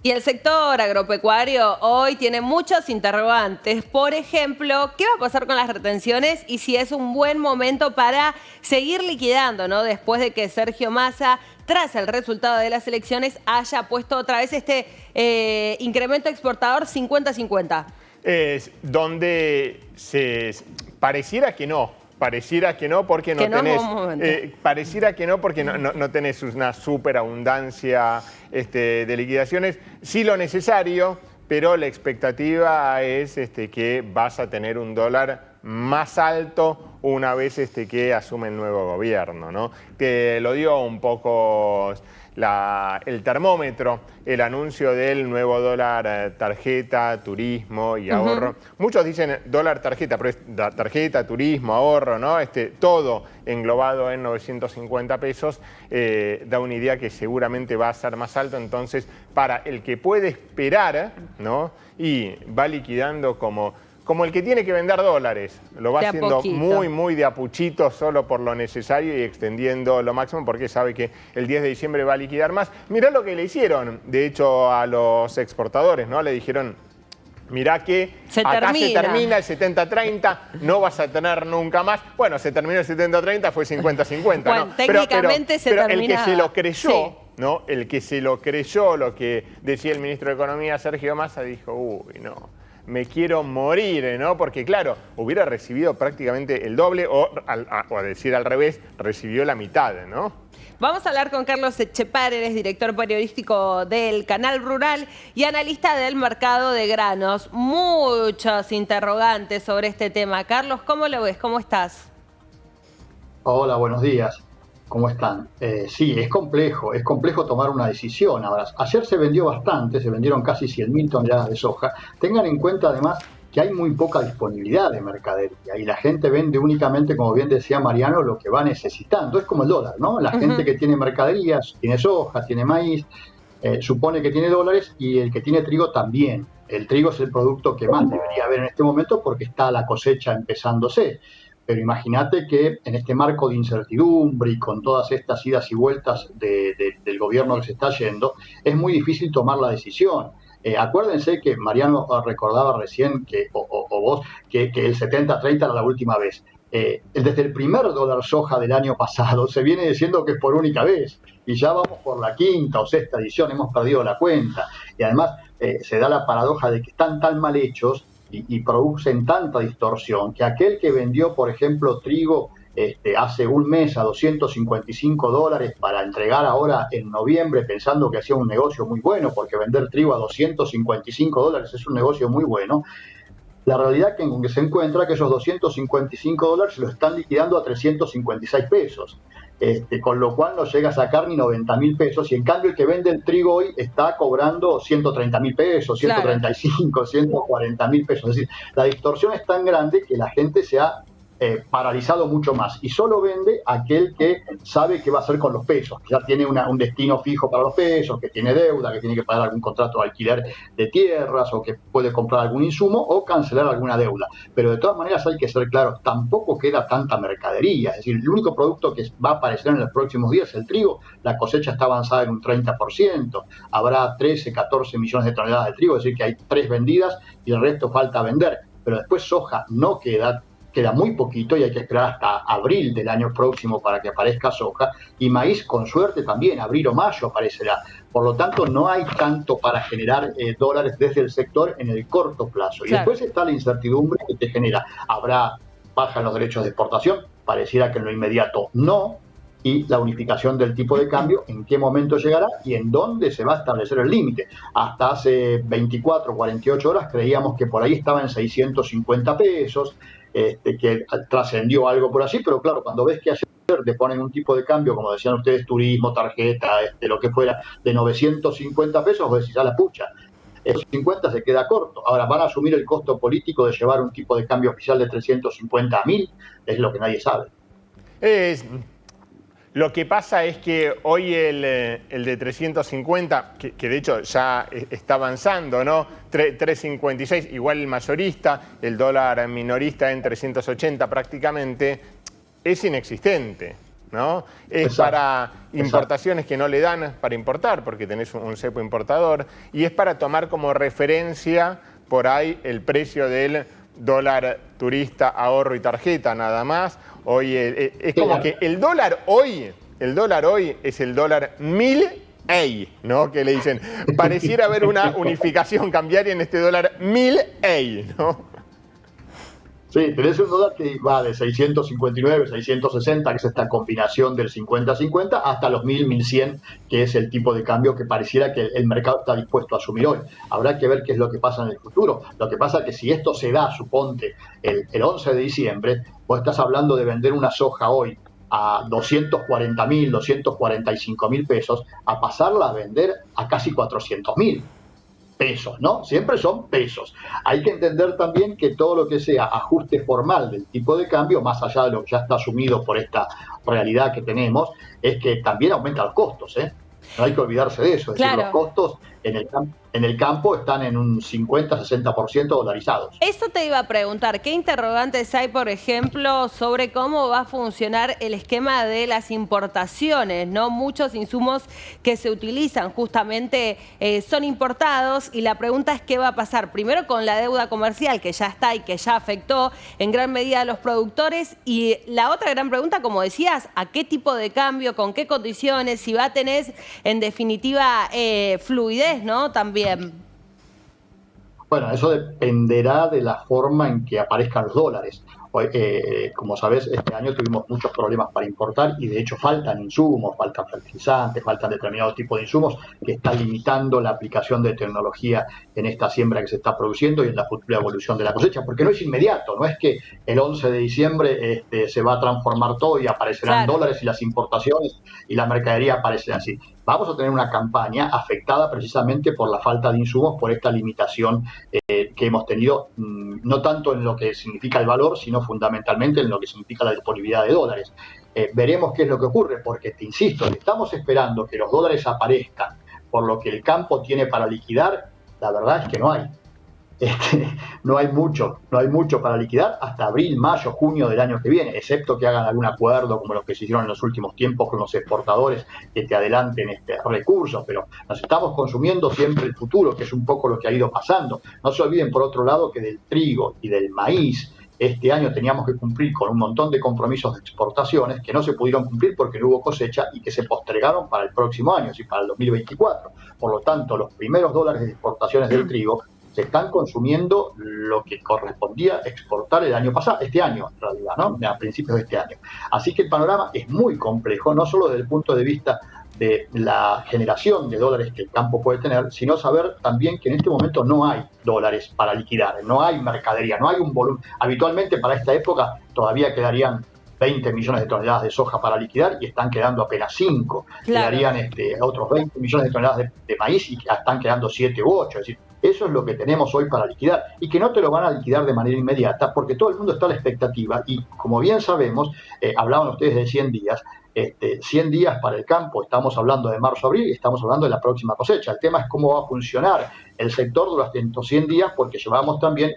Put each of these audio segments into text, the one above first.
Y el sector agropecuario hoy tiene muchos interrogantes. Por ejemplo, ¿qué va a pasar con las retenciones y si es un buen momento para seguir liquidando, ¿no? Después de que Sergio Massa, tras el resultado de las elecciones, haya puesto otra vez este incremento exportador 50-50. Donde pareciera que no. Pareciera que no porque no tenés, pareciera que no porque no tenés una superabundancia de liquidaciones. Sí lo necesario, pero la expectativa es que vas a tener un dólar más alto una vez que asume el nuevo gobierno, ¿no? Que lo dio un poco el termómetro, el anuncio del nuevo dólar tarjeta, turismo y ahorro. Muchos dicen dólar tarjeta, pero es tarjeta, turismo, ahorro, ¿no? Todo englobado en 950 pesos, da una idea que seguramente va a ser más alto. Entonces, para el que puede esperar, ¿no? Y va liquidando como el que tiene que vender dólares, lo va haciendo muy de a puchito, solo por lo necesario y extendiendo lo máximo porque sabe que el 10 de diciembre va a liquidar más. Mirá lo que le hicieron, de hecho, a los exportadores, ¿no? Le dijeron, mirá que acá se termina el 70-30, no vas a tener nunca más. Bueno, se terminó el 70-30, fue 50-50, bueno, ¿no? Técnicamente pero el que se lo creyó, sí, ¿no? El que se lo creyó, lo que decía el ministro de Economía, Sergio Massa, dijo, uy, no, me quiero morir, ¿no? Porque claro, hubiera recibido prácticamente el doble o a decir al revés, recibió la mitad, ¿no? Vamos a hablar con Carlos Etchepare, él es director periodístico del Canal Rural y analista del mercado de granos. Muchos interrogantes sobre este tema. Carlos, ¿cómo lo ves? ¿Cómo estás? Hola, buenos días. ¿Cómo están? Sí, es complejo tomar una decisión. Ahora, ayer se vendió bastante, se vendieron casi 100.000 toneladas de soja. Tengan en cuenta además que hay muy poca disponibilidad de mercadería y la gente vende únicamente, como bien decía Mariano, lo que va necesitando. Es como el dólar, ¿no? La gente que tiene mercaderías, tiene soja, tiene maíz, supone que tiene dólares y el que tiene trigo también. El trigo es el producto que más debería haber en este momento porque está la cosecha empezándose. Pero imagínate que en este marco de incertidumbre y con todas estas idas y vueltas del gobierno que se está yendo, es muy difícil tomar la decisión. Acuérdense que Mariano recordaba recién, o vos, que el 70-30 era la última vez. Desde el primer dólar soja del año pasado se viene diciendo que es por única vez y ya vamos por la quinta o sexta edición, hemos perdido la cuenta. Y además se da la paradoja de que están tan mal hechos y producen tanta distorsión que aquel que vendió, por ejemplo, trigo hace un mes a $255 para entregar ahora en noviembre pensando que hacía un negocio muy bueno, porque vender trigo a $255 es un negocio muy bueno. La realidad en que se encuentra que esos $255 lo están liquidando a 356 pesos. Con lo cual no llega a sacar ni 90.000 pesos y en cambio el que vende el trigo hoy está cobrando 130.000 pesos, 135, 140.000 pesos. Es decir, la distorsión es tan grande que la gente se ha paralizado mucho más y solo vende aquel que sabe qué va a hacer con los pesos, que ya tiene un destino fijo para los pesos, que tiene deuda, que tiene que pagar algún contrato de alquiler de tierras o que puede comprar algún insumo o cancelar alguna deuda. Pero de todas maneras hay que ser claros, tampoco queda tanta mercadería, es decir, el único producto que va a aparecer en los próximos días es el trigo, la cosecha está avanzada en un 30%, habrá 13, 14 millones de toneladas de trigo, es decir, que hay 3 vendidas y el resto falta vender, pero después soja no queda muy poquito y hay que esperar hasta abril del año próximo para que aparezca soja, y maíz con suerte también, abril o mayo aparecerá. Por lo tanto, no hay tanto para generar dólares desde el sector en el corto plazo. Y después está la incertidumbre que te genera. Bajan los derechos de exportación, pareciera que en lo inmediato no, y la unificación del tipo de cambio, en qué momento llegará y en dónde se va a establecer el límite. Hasta hace 24, 48 horas creíamos que por ahí estaba en 650 pesos, que trascendió algo por allí, pero claro, cuando ves que ayer te ponen un tipo de cambio, como decían ustedes, turismo, tarjeta, lo que fuera, de 950 pesos, vos decís, a la pucha, esos 50 se queda corto. Ahora, ¿van a asumir el costo político de llevar un tipo de cambio oficial de 350 a 1000? Es lo que nadie sabe. Lo que pasa es que hoy el de 350, que de hecho ya está avanzando, ¿no? 356, igual el mayorista, el dólar minorista en 380 prácticamente, es inexistente, ¿no? Es Exacto. para importaciones que no le dan para importar, porque tenés un cepo importador, y es para tomar como referencia por ahí el precio del dólar turista, ahorro y tarjeta, nada más. Hoy es como que el dólar hoy es el dólar 1000 EI, ¿no? Que le dicen, pareciera haber una unificación cambiaria en este dólar 1000 EI, ¿no? Sí, tenés un dólar que va de 659, 660, que es esta combinación del 50-50, hasta los 1000, 1100, que es el tipo de cambio que pareciera que el mercado está dispuesto a asumir hoy. Habrá que ver qué es lo que pasa en el futuro. Lo que pasa es que si esto se da, suponte, el 11 de diciembre, vos estás hablando de vender una soja hoy a 240.000, 245.000 pesos, a pasarla a vender a casi 400.000 pesos, ¿no? Siempre son pesos. Hay que entender también que todo lo que sea ajuste formal del tipo de cambio, más allá de lo que ya está asumido por esta realidad que tenemos, es que también aumenta los costos, ¿eh? No hay que olvidarse de eso. Es decir, los costos en el campo están en un 50-60% dolarizados. Eso te iba a preguntar, ¿qué interrogantes hay, por ejemplo, sobre cómo va a funcionar el esquema de las importaciones, ¿no? Muchos insumos que se utilizan justamente son importados y la pregunta es qué va a pasar primero con la deuda comercial que ya está y que ya afectó en gran medida a los productores, y la otra gran pregunta, como decías, ¿a qué tipo de cambio, con qué condiciones, si va a tener en definitiva fluidez, ¿no? También. Bueno, eso dependerá de la forma en que aparezcan los dólares. Como sabes, este año tuvimos muchos problemas para importar y de hecho faltan insumos, faltan fertilizantes, faltan determinados tipos de insumos que están limitando la aplicación de tecnología en esta siembra que se está produciendo y en la futura evolución de la cosecha, porque no es inmediato, no es que el 11 de diciembre se va a transformar todo y aparecerán dólares y las importaciones y la mercadería aparecerá así. Vamos a tener una campaña afectada precisamente por la falta de insumos, por esta limitación que hemos tenido, no tanto en lo que significa el valor, sino fundamentalmente en lo que significa la disponibilidad de dólares. Veremos qué es lo que ocurre, porque te insisto, estamos esperando que los dólares aparezcan por lo que el campo tiene para liquidar. La verdad es que no hay. No hay mucho para liquidar hasta abril, mayo, junio del año que viene, excepto que hagan algún acuerdo como los que se hicieron en los últimos tiempos con los exportadores que te adelanten recursos, pero nos estamos consumiendo siempre el futuro, que es un poco lo que ha ido pasando. No se olviden, por otro lado, que del trigo y del maíz este año teníamos que cumplir con un montón de compromisos de exportaciones que no se pudieron cumplir porque no hubo cosecha y que se postergaron para el próximo año, así para el 2024. Por lo tanto, los primeros dólares de exportaciones del trigo se están consumiendo lo que correspondía exportar el año pasado, este año en realidad, ¿no? A principios de este año. Así que el panorama es muy complejo, no solo desde el punto de vista de la generación de dólares que el campo puede tener, sino saber también que en este momento no hay dólares para liquidar, no hay mercadería, no hay un volumen. Habitualmente para esta época todavía quedarían 20 millones de toneladas de soja para liquidar y están quedando apenas 5. Quedarían otros 20 millones de toneladas de maíz y están quedando 7 u 8. Es decir, eso es lo que tenemos hoy para liquidar y que no te lo van a liquidar de manera inmediata porque todo el mundo está a la expectativa y, como bien sabemos, hablaban ustedes de 100 días, 100 días para el campo, estamos hablando de marzo-abril y estamos hablando de la próxima cosecha. El tema es cómo va a funcionar el sector durante estos 100 días porque llevamos también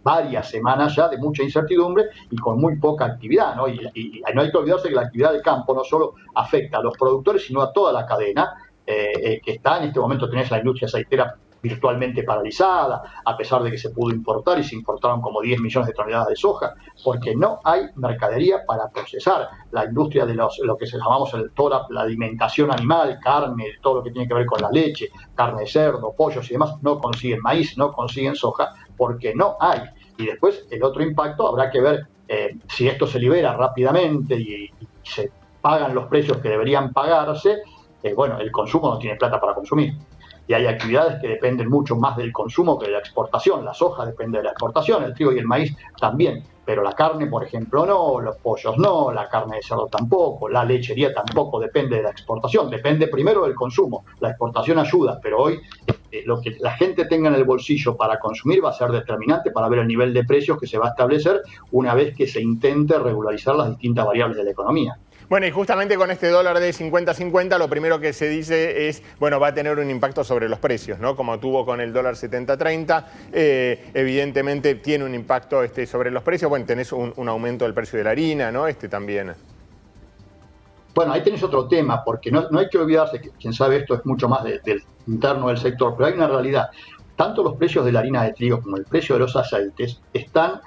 varias semanas ya de mucha incertidumbre y con muy poca actividad, ¿no? Y no hay que olvidarse que la actividad del campo no solo afecta a los productores, sino a toda la cadena que está. En este momento tenés la industria aceitera virtualmente paralizada, a pesar de que se pudo importar y se importaron como 10 millones de toneladas de soja, porque no hay mercadería para procesar. La industria de lo que llamamos toda la alimentación animal, carne, todo lo que tiene que ver con la leche, carne de cerdo, pollos y demás, no consiguen maíz, no consiguen soja, porque no hay. Y después el otro impacto, habrá que ver si esto se libera rápidamente y se pagan los precios que deberían pagarse. Bueno, el consumo no tiene plata para consumir. Y hay actividades que dependen mucho más del consumo que de la exportación. La soja depende de la exportación, el trigo y el maíz también, pero la carne, por ejemplo, no, los pollos no, la carne de cerdo tampoco, la lechería tampoco depende de la exportación, depende primero del consumo. La exportación ayuda, pero hoy lo que la gente tenga en el bolsillo para consumir va a ser determinante para ver el nivel de precios que se va a establecer una vez que se intente regularizar las distintas variables de la economía. Bueno, y justamente con este dólar de 50-50, lo primero que se dice es, bueno, va a tener un impacto sobre los precios, ¿no? Como tuvo con el dólar 70-30, evidentemente tiene un impacto sobre los precios. Bueno, tenés un aumento del precio de la harina, ¿no? También. Bueno, ahí tenés otro tema, porque no hay que olvidarse que quien sabe esto es mucho más del interno del sector, pero hay una realidad. Tanto los precios de la harina de trigo como el precio de los aceites están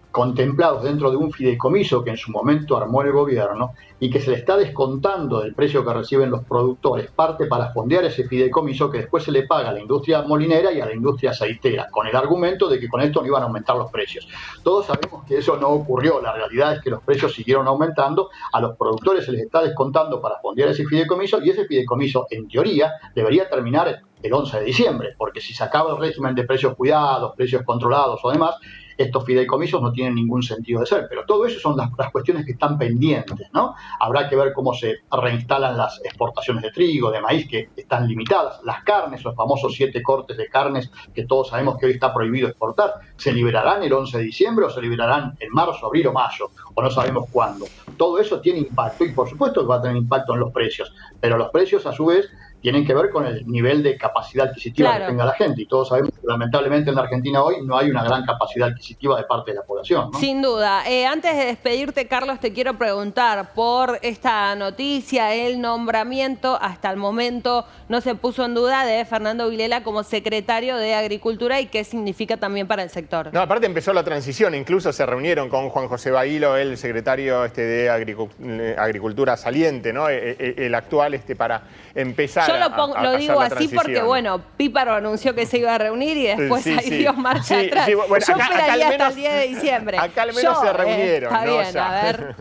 contemplados dentro de un fideicomiso que en su momento armó el gobierno y que se le está descontando del precio que reciben los productores parte para fondear ese fideicomiso que después se le paga a la industria molinera y a la industria aceitera, con el argumento de que con esto no iban a aumentar los precios. Todos sabemos que eso no ocurrió, la realidad es que los precios siguieron aumentando, a los productores se les está descontando para fondear ese fideicomiso y ese fideicomiso, en teoría, debería terminar el 11 de diciembre, porque si se acaba el régimen de precios cuidados, precios controlados o demás, estos fideicomisos no tienen ningún sentido de ser, pero todo eso son las cuestiones que están pendientes, ¿no? Habrá que ver cómo se reinstalan las exportaciones de trigo, de maíz, que están limitadas, las carnes, los famosos 7 cortes de carnes que todos sabemos que hoy está prohibido exportar, ¿se liberarán el 11 de diciembre o se liberarán en marzo, abril o mayo? O no sabemos cuándo. Todo eso tiene impacto y por supuesto que va a tener impacto en los precios, pero los precios a su vez tienen que ver con el nivel de capacidad adquisitiva que tenga la gente. Y todos sabemos que lamentablemente en la Argentina hoy no hay una gran capacidad adquisitiva de parte de la población, ¿no? Sin duda. Antes de despedirte, Carlos, te quiero preguntar por esta noticia, el nombramiento, hasta el momento no se puso en duda, de Fernando Vilela como secretario de Agricultura y qué significa también para el sector. No, aparte empezó la transición, incluso se reunieron con Juan José Bailo, el secretario de Agricultura saliente, ¿no? El actual, para empezar. Yo lo digo así porque, bueno, Píparo anunció que se iba a reunir y después dio marcha atrás. Sí, bueno, yo esperaría hasta el 10 de diciembre. Acá al menos se reunieron. Está bien, a ver.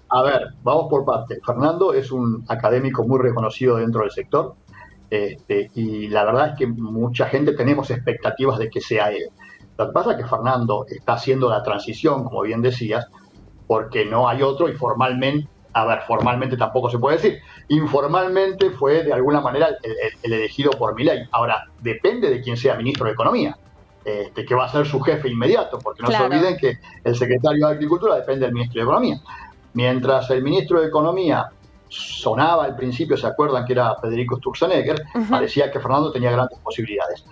A ver, vamos por partes. Fernando es un académico muy reconocido dentro del sector y la verdad es que mucha gente tenemos expectativas de que sea él. Lo que pasa es que Fernando está haciendo la transición, como bien decías, porque no hay otro y formalmente tampoco se puede decir. Informalmente fue de alguna manera el elegido por Milei. Ahora, depende de quién sea ministro de Economía, que va a ser su jefe inmediato, porque no se olviden que el secretario de Agricultura depende del ministro de Economía. Mientras el ministro de Economía sonaba al principio, ¿se acuerdan que era Federico Sturzenegger? Parecía que Fernando tenía grandes posibilidades.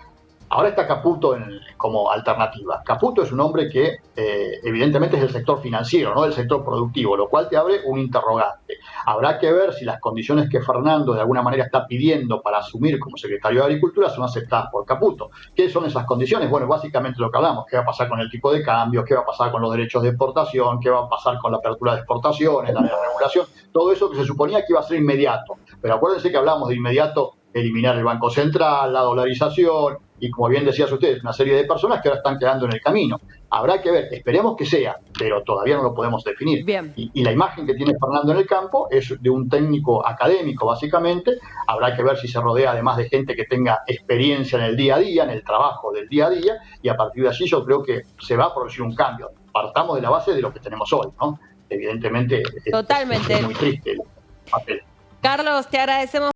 Ahora está Caputo como alternativa. Caputo es un hombre que evidentemente es del sector financiero, no del sector productivo, lo cual te abre un interrogante. Habrá que ver si las condiciones que Fernando de alguna manera está pidiendo para asumir como secretario de Agricultura son aceptadas por Caputo. ¿Qué son esas condiciones? Bueno, básicamente lo que hablamos, qué va a pasar con el tipo de cambio, qué va a pasar con los derechos de exportación, qué va a pasar con la apertura de exportaciones, la regulación, todo eso que se suponía que iba a ser inmediato. Pero acuérdense que hablamos de inmediato eliminar el Banco Central, la dolarización y, como bien decías ustedes, una serie de personas que ahora están quedando en el camino. Habrá que ver, esperemos que sea, pero todavía no lo podemos definir. Bien. Y la imagen que tiene Fernando en el campo es de un técnico académico, básicamente. Habrá que ver si se rodea además de gente que tenga experiencia en el día a día, en el trabajo del día a día, y a partir de allí yo creo que se va a producir un cambio. Partamos de la base de lo que tenemos hoy, ¿no? Evidentemente totalmente. Es muy triste el papel. Carlos, te agradecemos.